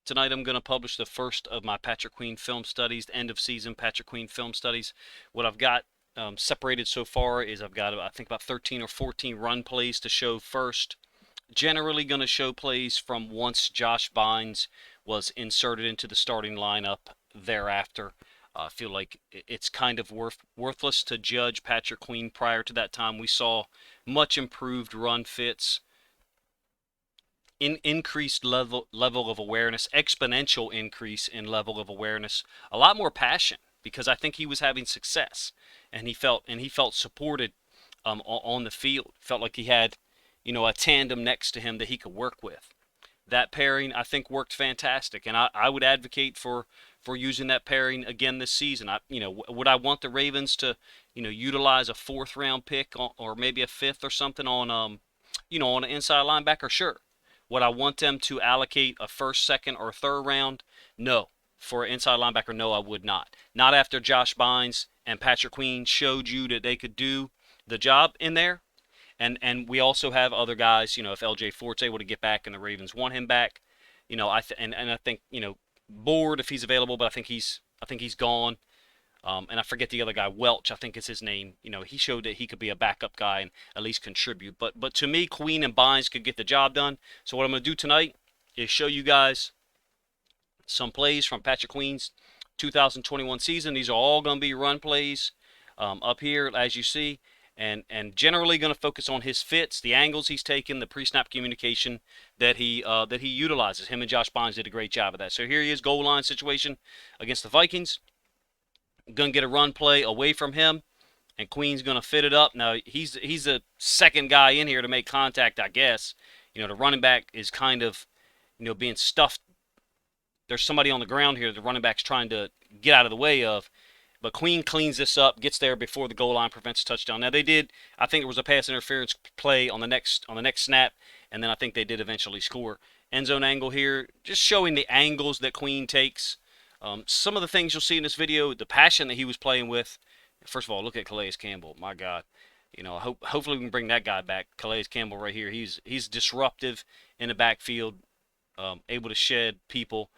Tonight I'm going to publish the first of my Patrick Queen film studies, the end of season Patrick Queen film studies. What I've got separated so far is I've got, I think, about 13 or 14 run plays to show first. Generally going to show plays from once Josh Bynes was inserted into the starting lineup thereafter. I feel like it's kind of worthless to judge Patrick Queen prior to that time. We saw much improved run fits, increased level of awareness, exponential increase in level of awareness, a lot more passion, because I think he was having success and he felt supported on the field. Felt like he had, a tandem next to him that he could work with. That pairing, I think, worked fantastic, and I would advocate for using that pairing again this season. Would I want the Ravens to, utilize a 4th round pick or maybe a 5th or something on, on an inside linebacker? Sure. Would I want them to allocate a 1st, 2nd, or 3rd round? No. For an inside linebacker, no, I would not. Not after Josh Bynes and Patrick Queen showed you that they could do the job in there. And we also have other guys, if LJ Fort's able to get back and the Ravens want him back, I think, Board, if he's available, but I think he's gone. And I forget the other guy, Welch, I think is his name. He showed that he could be a backup guy and at least contribute. But to me, Queen and Bynes could get the job done. So what I'm going to do tonight is show you guys some plays from Patrick Queen's 2021 season. These are all going to be run plays up here, as you see. And generally going to focus on his fits, the angles he's taken, the pre-snap communication that he utilizes. Him and Josh Bynes did a great job of that. So here he is, goal line situation against the Vikings. Going to get a run play away from him, and Queen's going to fit it up. Now, he's the second guy in here to make contact, I guess. The running back is kind of, being stuffed. There's somebody on the ground here the running back's trying to get out of the way of. But Queen cleans this up, gets there before the goal line, prevents a touchdown. Now, they did, I think it was a pass interference play on the next snap, and then I think they did eventually score. End zone angle here, just showing the angles that Queen takes. Some of the things you'll see in this video, the passion that he was playing with. First of all, look at Calais Campbell. My God. Hopefully we can bring that guy back. Calais Campbell right here. He's disruptive in the backfield, able to shed people,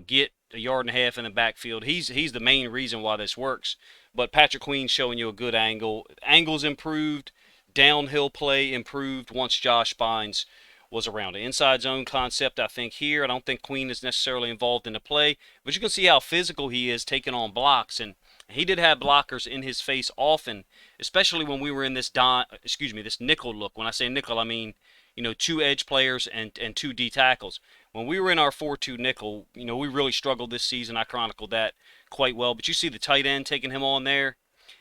get a yard and a half in the backfield. He's the main reason why this works. But Patrick Queen showing you a good angle. Angles improved. Downhill play improved once Josh Bynes was around. The inside zone concept, I think, here. I don't think Queen is necessarily involved in the play, but you can see how physical he is taking on blocks, and he did have blockers in his face often, especially when we were in this this nickel look. When I say nickel, I mean, 2 edge players and 2 D tackles. When we were in our 4-2 nickel, we really struggled this season. I chronicled that quite well, but you see the tight end taking him on there.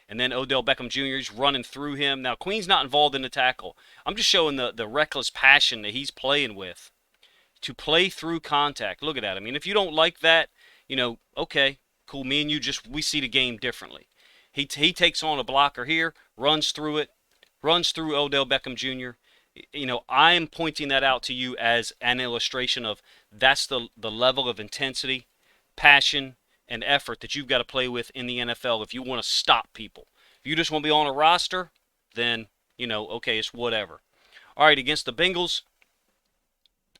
And then Odell Beckham Jr. is running through him. Now, Queen's not involved in the tackle. I'm just showing the reckless passion that he's playing with to play through contact. Look at that. I mean, if you don't like that, okay, cool. Me and you we see the game differently. He takes on a blocker here, runs through it, runs through Odell Beckham Jr. I'm pointing that out to you as an illustration of that's the level of intensity, passion, and effort that you've got to play with in the NFL if you want to stop people. If you just want to be on a roster, then, okay, it's whatever. All right, against the Bengals,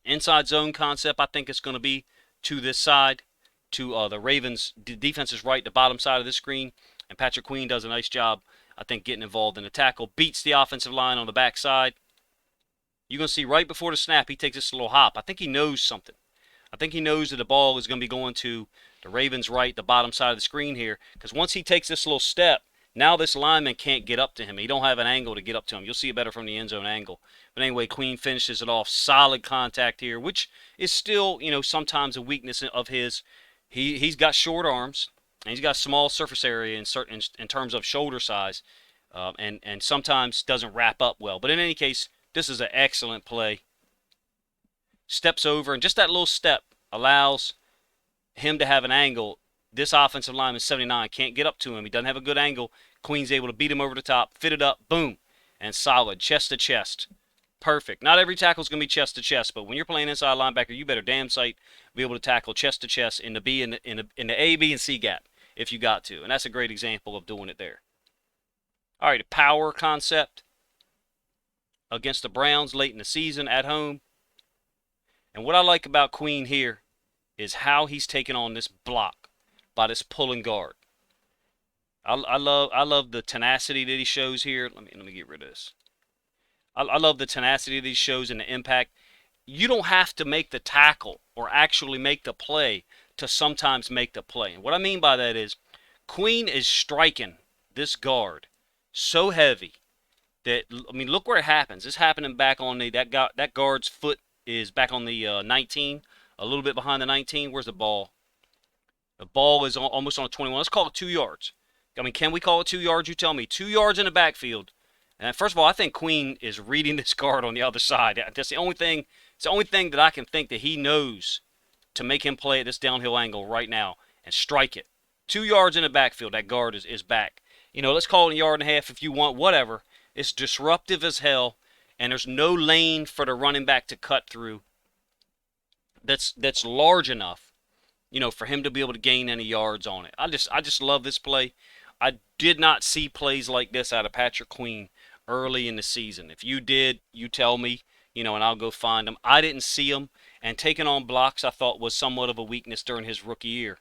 inside zone concept, I think it's going to be to this side, to the Ravens' defense's right, the bottom side of the screen, and Patrick Queen does a nice job, I think, getting involved in the tackle, beats the offensive line on the backside. You're going to see right before the snap, he takes this little hop. I think he knows something. I think he knows that the ball is going to be going to the Ravens' right, the bottom side of the screen here, because once he takes this little step, now this lineman can't get up to him. He don't have an angle to get up to him. You'll see it better from the end zone angle. But anyway, Queen finishes it off. Solid contact here, which is still, sometimes a weakness of his. He's got short arms, and he's got small surface area in terms of shoulder size, and sometimes doesn't wrap up well. But in any case, this is an excellent play. Steps over, and just that little step allows him to have an angle. This offensive lineman, 79, can't get up to him. He doesn't have a good angle. Queen's able to beat him over the top, fit it up, boom, and solid, chest to chest. Perfect. Not every tackle is going to be chest to chest, but when you're playing inside linebacker, you better damn sight be able to tackle chest to chest in the B in the A, B, and C gap if you got to, and that's a great example of doing it there. All right, a power concept against the Browns late in the season at home. And what I like about Queen here is how he's taking on this block by this pulling guard. I love the tenacity that he shows here. Let me get rid of this. I love the tenacity that he shows and the impact. You don't have to make the tackle or actually make the play to sometimes make the play. And what I mean by that is Queen is striking this guard so heavy that, I mean, look where it happens. It's happening back on that guard's foot is back on the 19, a little bit behind the 19. Where's the ball? The ball is almost on the 21. Let's call it 2 yards. I mean, can we call it 2 yards? You tell me. 2 yards in the backfield. And first of all, I think Queen is reading this guard on the other side. That's the only thing. It's the only thing that I can think that he knows to make him play at this downhill angle right now and strike it. 2 yards in the backfield. That guard is back. You know, let's call it a yard and a half if you want. Whatever. It's disruptive as hell, and there's no lane for the running back to cut through. That's large enough, you know, for him to be able to gain any yards on it. I just love this play. I did not see plays like this out of Patrick Queen early in the season. If you did, you tell me, you know, and I'll go find them. I didn't see them, and taking on blocks I thought was somewhat of a weakness during his rookie year.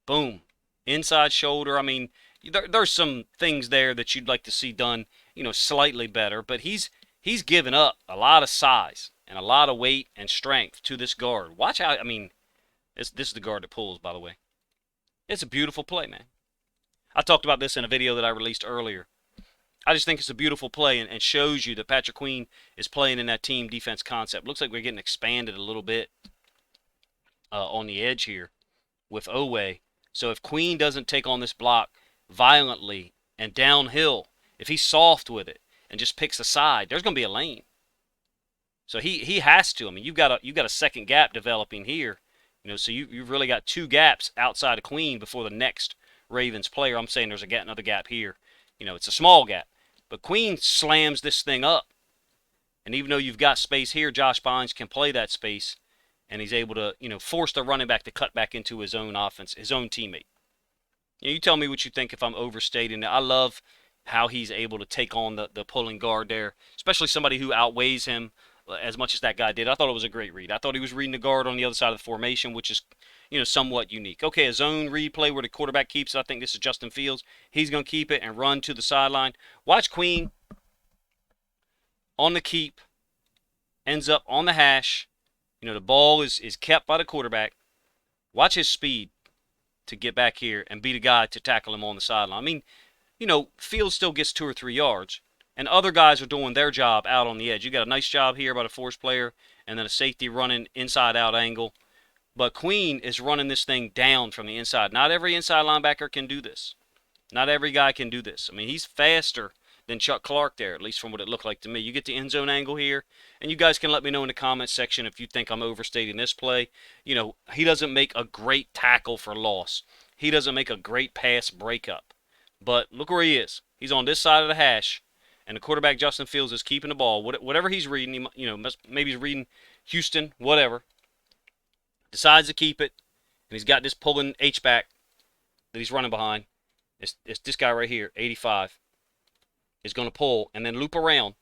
Boom. Inside shoulder. I mean, there's some things there that you'd like to see done, you know, slightly better, but he's given up a lot of size and a lot of weight and strength to this guard. Watch how, I mean, this is the guard that pulls, by the way. It's a beautiful play, man. I talked about this in a video that I released earlier. I just think it's a beautiful play and shows you that Patrick Queen is playing in that team defense concept. Looks like we're getting expanded a little bit on the edge here with Owe. So if Queen doesn't take on this block violently and downhill, if he's soft with it and just picks a side, there's going to be a lane. So he has to. I mean, you've got a second gap developing here. You know, so you've really got 2 gaps outside of Queen before the next Ravens player. I'm saying there's another gap here. You know, it's a small gap. But Queen slams this thing up. And even though you've got space here, Josh Bynes can play that space. And he's able to, you know, force the running back to cut back into his own offense, his own teammate. You tell me what you think if I'm overstating it. I love how he's able to take on the pulling guard there, especially somebody who outweighs him as much as that guy did. I thought it was a great read. I thought he was reading the guard on the other side of the formation, which is, you know, somewhat unique. Okay, a zone read play where the quarterback keeps it. I think this is Justin Fields. He's going to keep it and run to the sideline. Watch Queen on the keep, ends up on the hash. You know, the ball is kept by the quarterback. Watch his speed to get back here and be the guy to tackle him on the sideline. I mean, you know, Fields still gets 2 or 3 yards, and other guys are doing their job out on the edge. You got a nice job here by the force player, and then a safety running inside-out angle. But Queen is running this thing down from the inside. Not every inside linebacker can do this. Not every guy can do this. I mean, he's faster than Chuck Clark there, at least from what it looked like to me. You get the end zone angle here, and you guys can let me know in the comments section if you think I'm overstating this play. You know, he doesn't make a great tackle for loss. He doesn't make a great pass breakup. But look where he is. He's on this side of the hash, and the quarterback, Justin Fields, is keeping the ball. Whatever he's reading, you know, maybe he's reading Houston, whatever. Decides to keep it, and he's got this pulling H-back that he's running behind. It's this guy right here, 85. Is going to pull and then loop around.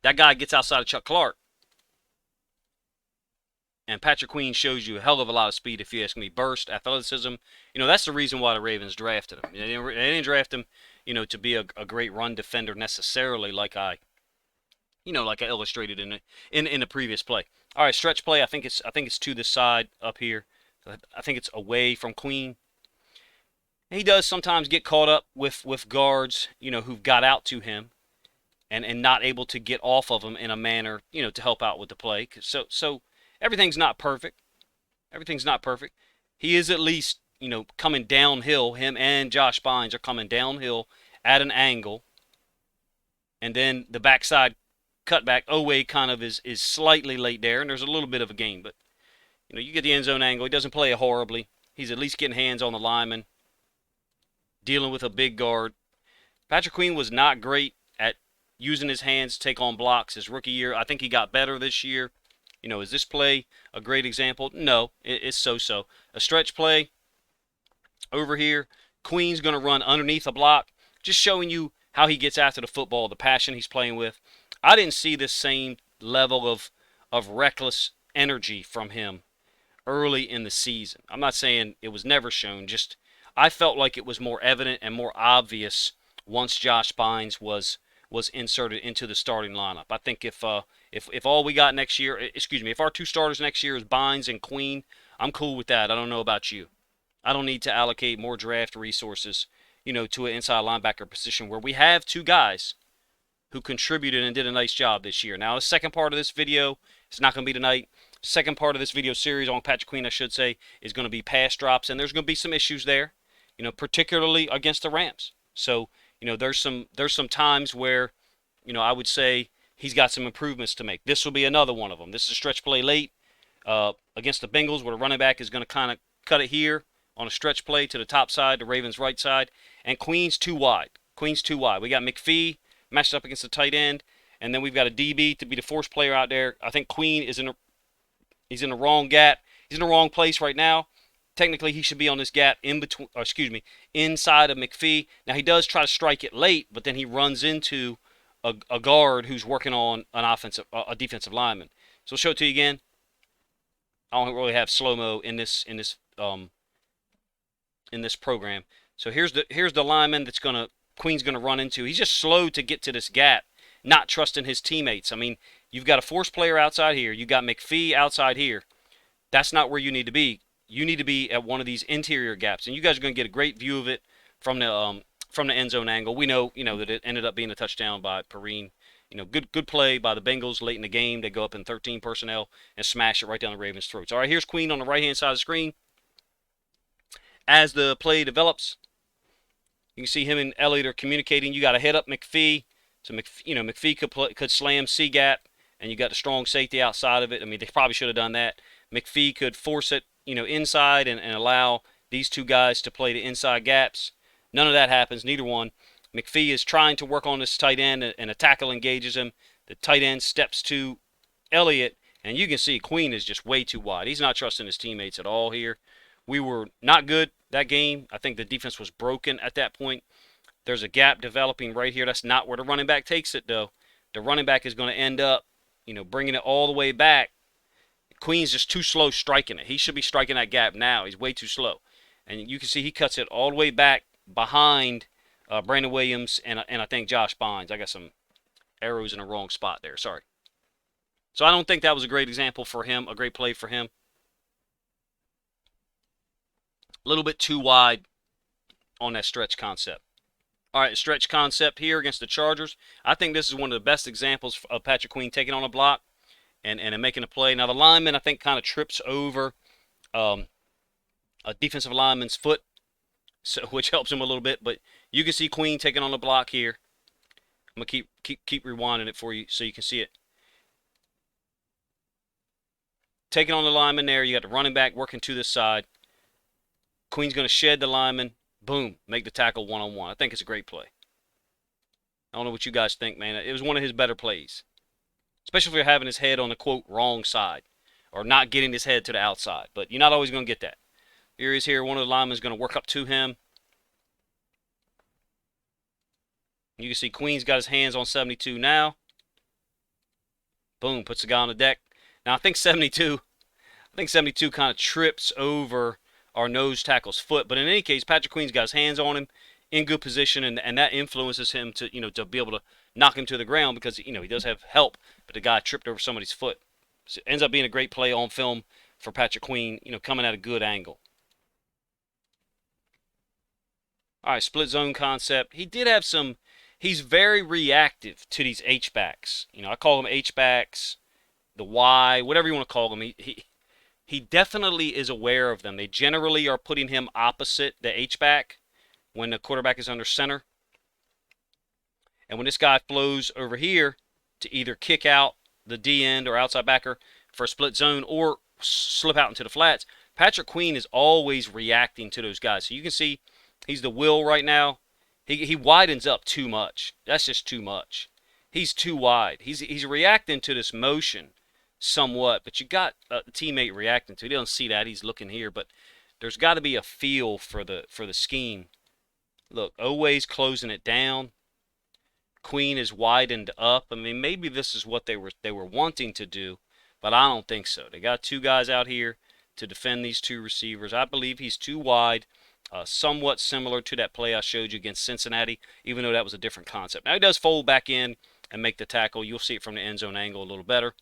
That guy gets outside of Chuck Clark. And Patrick Queen shows you a hell of a lot of speed, if you ask me. Burst, athleticism. You know, that's the reason why the Ravens drafted him. They didn't draft him, you know, to be a great run defender necessarily, like I illustrated in the previous play. All right, stretch play. I think it's to this side up here. I think it's away from Queen. He does sometimes get caught up with guards, you know, who've got out to him and not able to get off of him in a manner, you know, to help out with the play. So everything's not perfect. Everything's not perfect. He is at least, you know, coming downhill. Him and Josh Bynes are coming downhill at an angle. And then the backside cutback, Owe kind of is slightly late there, and there's a little bit of a gain. But, you know, you get the end zone angle. He doesn't play it horribly. He's at least getting hands on the lineman, dealing with a big guard. Patrick Queen was not great at using his hands to take on blocks his rookie year. I think he got better this year. You know, is this play a great example? No, it's so-so. A stretch play over here. Queen's going to run underneath a block, just showing you how he gets after the football, the passion he's playing with. I didn't see this same level of reckless energy from him early in the season. I'm not saying it was never shown, just I felt like it was more evident and more obvious once Josh Bynes was inserted into the starting lineup. I think if all we got next year, excuse me, if our two starters next year is Bynes and Queen, I'm cool with that. I don't know about you. I don't need to allocate more draft resources, to an inside linebacker position where we have two guys who contributed and did a nice job this year. Now, the second part of this video, it's not going to be tonight. Second part of this video series on Patrick Queen, I should say, is going to be pass drops, and there's going to be some issues there, particularly against the Rams. So, there's some times where, I would say he's got some improvements to make. This will be another one of them. This is a stretch play late against the Bengals, where the running back is going to kind of cut it here on a stretch play to the top side, the Ravens' right side, and Queen's too wide. Queen's too wide. We got McPhee matched up against the tight end, and then we've got a DB to be the force player out there. I think Queen is he's in the wrong gap. He's in the wrong place right now. Technically, he should be on this gap inside of McPhee. Now, he does try to strike it late, but then he runs into a guard who's working on a defensive lineman. So I'll show it to you again. I don't really have slow-mo in this program. So here's the lineman that's Queen's gonna run into. He's just slow to get to this gap, not trusting his teammates. I mean, you've got a force player outside here. You got McPhee outside here. That's not where you need to be. You need to be at one of these interior gaps, and you guys are gonna get a great view of it from the end zone angle. We know, that it ended up being a touchdown by Perrine. Good play by the Bengals late in the game. They go up in 13 personnel and smash it right down the Ravens' throats. All right, here's Queen on the right-hand side of the screen. As the play develops, you can see him and Elliott are communicating. You got to head up McPhee. So, McPhee could slam C-gap, and you got the strong safety outside of it. I mean, they probably should have done that. McPhee could force it, inside and allow these two guys to play the inside gaps. None of that happens, neither one. McPhee is trying to work on this tight end, and a tackle engages him. The tight end steps to Elliott, and you can see Queen is just way too wide. He's not trusting his teammates at all here. We were not good that game. I think the defense was broken at that point. There's a gap developing right here. That's not where the running back takes it, though. The running back is going to end up, bringing it all the way back. Queen's just too slow striking it. He should be striking that gap now. He's way too slow. And you can see he cuts it all the way back behind Brandon Williams and I think Josh Bynes. I got some arrows in the wrong spot there. Sorry. So I don't think that was a great example for him, a great play for him. A little bit too wide on that stretch concept. All right, stretch concept here against the Chargers. I think this is one of the best examples of Patrick Queen taking on a block and making a play. Now, the lineman, I think, kind of trips over a defensive lineman's foot, which helps him a little bit. But you can see Queen taking on the block here. I'm going to keep rewinding it for you so you can see it. Taking on the lineman there. You got the running back working to this side. Queen's going to shed the lineman. Boom. Make the tackle one-on-one. I think it's a great play. I don't know what you guys think, man. It was one of his better plays. Especially if you're having his head on the, quote, wrong side. Or not getting his head to the outside. But you're not always going to get that. Here he is here. One of the linemen is going to work up to him. You can see Queen's got his hands on 72 now. Boom. Puts the guy on the deck. Now, I think 72 kind of trips over our nose tackle's foot. But in any case, Patrick Queen's got his hands on him in good position, and that influences him to, to be able to knock him to the ground because, he does have help, but the guy tripped over somebody's foot. So it ends up being a great play on film for Patrick Queen, coming at a good angle. All right, split zone concept. He did have some, he's very reactive to these H-backs. I call them H-backs, the Y, whatever you want to call them. He definitely is aware of them. They generally are putting him opposite the H-back when the quarterback is under center. And when this guy flows over here to either kick out the D-end or outside backer for a split zone or slip out into the flats, Patrick Queen is always reacting to those guys. So you can see he's the will right now. He widens up too much. That's just too much. He's too wide. He's reacting to this motion somewhat, but you got a teammate reacting to it. He doesn't see that. He's looking here, but there's got to be a feel for the scheme. Look, always closing it down. Queen is widened up. I mean, maybe this is what they were wanting to do, but I don't think so. They got two guys out here to defend these two receivers. I believe he's too wide, somewhat similar to that play I showed you against Cincinnati, even though that was a different concept. Now he does fold back in and make the tackle. You'll see it from the end zone angle a little better.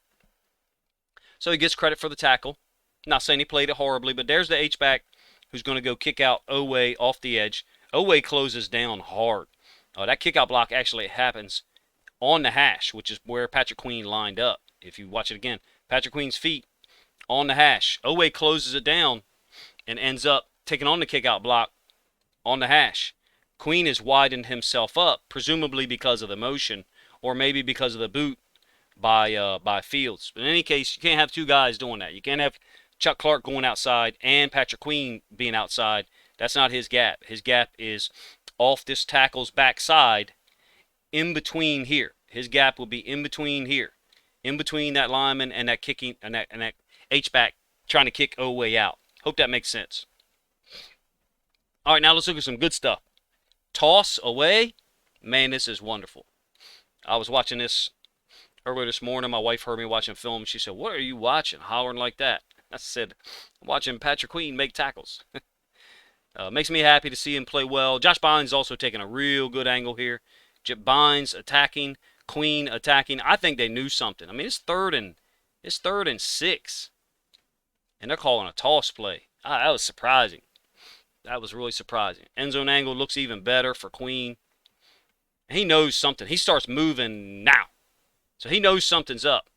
So he gets credit for the tackle. Not saying he played it horribly, but there's the H-back who's going to go kick out Oweh off the edge. Oweh closes down hard. That kickout block actually happens on the hash, which is where Patrick Queen lined up. If you watch it again, Patrick Queen's feet on the hash. Oweh closes it down and ends up taking on the kickout block on the hash. Queen has widened himself up, presumably because of the motion, or maybe because of the boot by Fields. But in any case, you can't have two guys doing that. You can't have Chuck Clark going outside and Patrick Queen being outside. That's not his gap. His gap is off this tackle's backside, in between here. His gap will be in between here, in between that lineman and that kicking and that H-back trying to kick Oweh out. Hope that makes sense. All right, now let's look at some good stuff. Toss away. Man, this is wonderful. I was watching this earlier this morning. My wife heard me watching film. She said, "What are you watching, hollering like that?" I said, "I'm watching Patrick Queen make tackles." Makes me happy to see him play well. Josh Bynes also taking a real good angle here. Bynes attacking, Queen attacking. I think they knew something. I mean, it's third and 6, and they're calling a toss play. That was surprising. That was really surprising. End zone angle looks even better for Queen. He knows something. He starts moving now, so he knows something's up.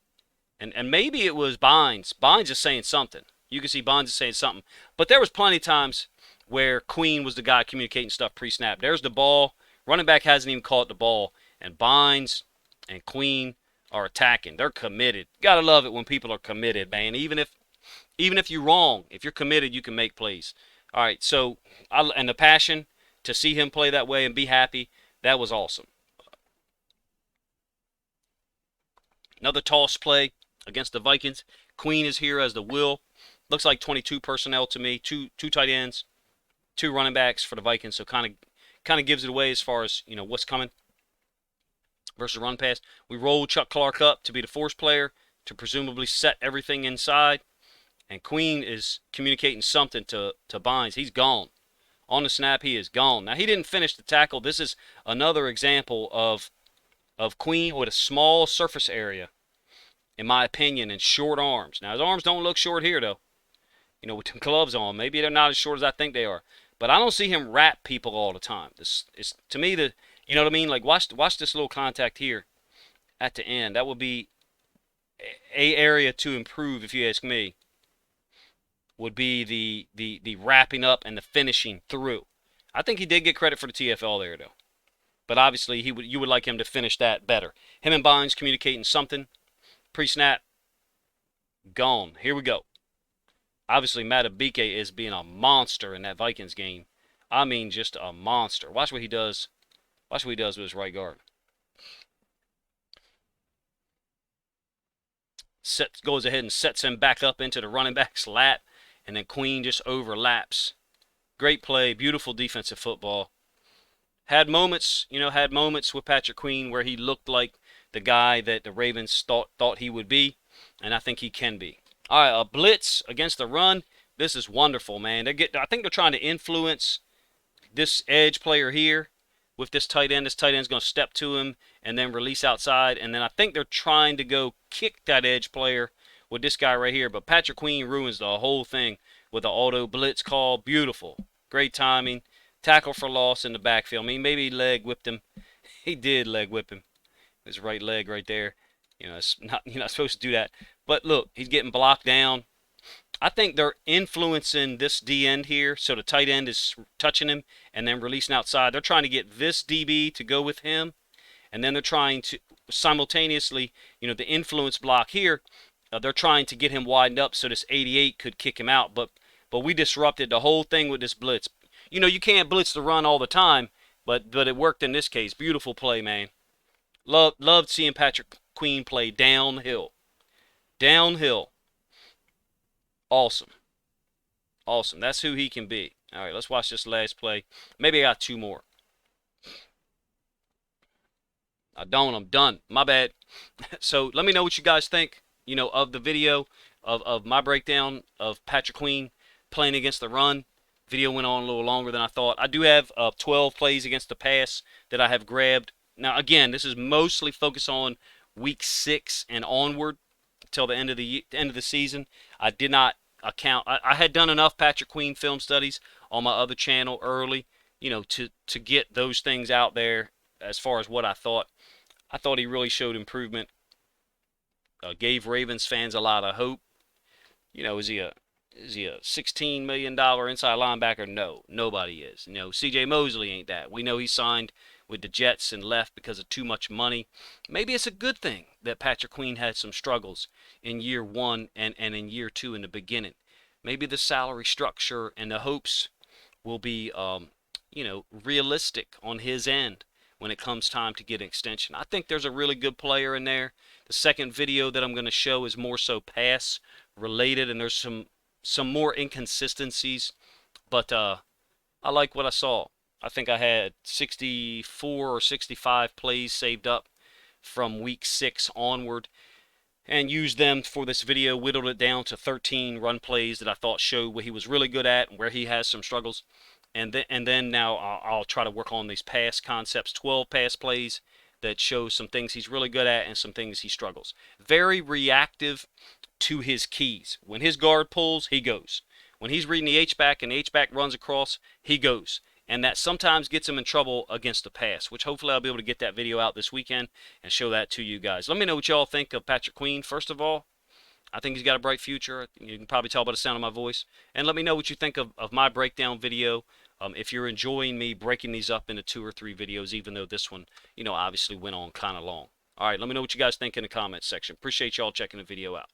And maybe it was Bynes. Bynes is saying something. You can see Bynes is saying something. But there was plenty of times where Queen was the guy communicating stuff pre-snap. There's the ball. Running back hasn't even caught the ball. And Bynes and Queen are attacking. They're committed. Gotta love it when people are committed, man. Even if you're wrong, if you're committed, you can make plays. All right, so, and the passion to see him play that way and be happy, that was awesome. Another toss play against the Vikings. Queen is here as the will. Looks like 22 personnel to me. Two tight ends, 2 running backs for the Vikings. So kind of gives it away as far as, you know, what's coming versus run pass. We roll Chuck Clark up to be the force player to presumably set everything inside. And Queen is communicating something to Bynes. He's gone. On the snap, he is gone. Now, he didn't finish the tackle. This is another example of Queen with a small surface area, in my opinion, and short arms. Now, his arms don't look short here, though. You know, with them gloves on. Maybe they're not as short as I think they are. But I don't see him wrap people all the time. This is, to me, you know what I mean? Like, watch this little contact here at the end. That would be a area to improve, if you ask me. Would be the wrapping up and the finishing through. I think he did get credit for the TFL there, though. But obviously, you would like him to finish that better. Him and Bynes communicating something. Pre-snap. Gone. Here we go. Obviously, Matabike is being a monster in that Vikings game. I mean, just a monster. Watch what he does. Watch what he does with his right guard. Goes ahead and sets him back up into the running back's lap. And then Queen just overlaps. Great play. Beautiful defensive football. Had moments with Patrick Queen where he looked like the guy that the Ravens thought he would be. And I think he can be. All right, a blitz against the run. This is wonderful, man. I think they're trying to influence this edge player here with this tight end. This tight end's going to step to him and then release outside. And then I think they're trying to go kick that edge player with this guy right here. But Patrick Queen ruins the whole thing with the auto blitz call. Beautiful. Great timing. Tackle for loss in the backfield. I mean, maybe he leg whipped him. He did leg whip him. His right leg right there. You know, you're not supposed to do that. But look, he's getting blocked down. I think they're influencing this D end here. So the tight end is touching him and then releasing outside. They're trying to get this DB to go with him. And then they're trying to simultaneously, you know, the influence block here. They're trying to get him widened up so this 88 could kick him out. But we disrupted the whole thing with this blitz. You know, you can't blitz the run all the time. But it worked in this case. Beautiful play, man. Loved seeing Patrick Queen play downhill. Downhill. Awesome. Awesome. That's who he can be. All right, let's watch this last play. Maybe I got 2 more. I don't. I'm done. My bad. So let me know what you guys think, of the video of my breakdown of Patrick Queen playing against the run. Video went on a little longer than I thought. I do have 12 plays against the pass that I have grabbed. Now, again, this is mostly focused on week 6 and onward till the end of the season. I did not account. I had done enough Patrick Queen film studies on my other channel early, to get those things out there as far as what I thought. I thought he really showed improvement. Gave Ravens fans a lot of hope. Is he a $16 million inside linebacker? No, nobody is. C.J. Mosley ain't that. We know he signed with the Jets and left because of too much money. Maybe it's a good thing that Patrick Queen had some struggles in year 1 and in year 2 in the beginning. Maybe the salary structure and the hopes will be, realistic on his end when it comes time to get an extension. I think there's a really good player in there. The second video that I'm going to show is more so pass related, and there's some more inconsistencies, but I like what I saw. I think I had 64 or 65 plays saved up from week 6 onward, and used them for this video, whittled it down to 13 run plays that I thought showed what he was really good at and where he has some struggles. And then now I'll try to work on these pass concepts, 12 pass plays that show some things he's really good at and some things he struggles. Very reactive to his keys. When his guard pulls, he goes. When he's reading the H-back and the H-back runs across, he goes. And that sometimes gets him in trouble against the pass, which hopefully I'll be able to get that video out this weekend and show that to you guys. Let me know what y'all think of Patrick Queen. First of all, I think he's got a bright future. You can probably tell by the sound of my voice. And let me know what you think of my breakdown video. If you're enjoying me breaking these up into 2 or 3 videos, even though this one, obviously went on kind of long. All right, let me know what you guys think in the comments section. Appreciate y'all checking the video out.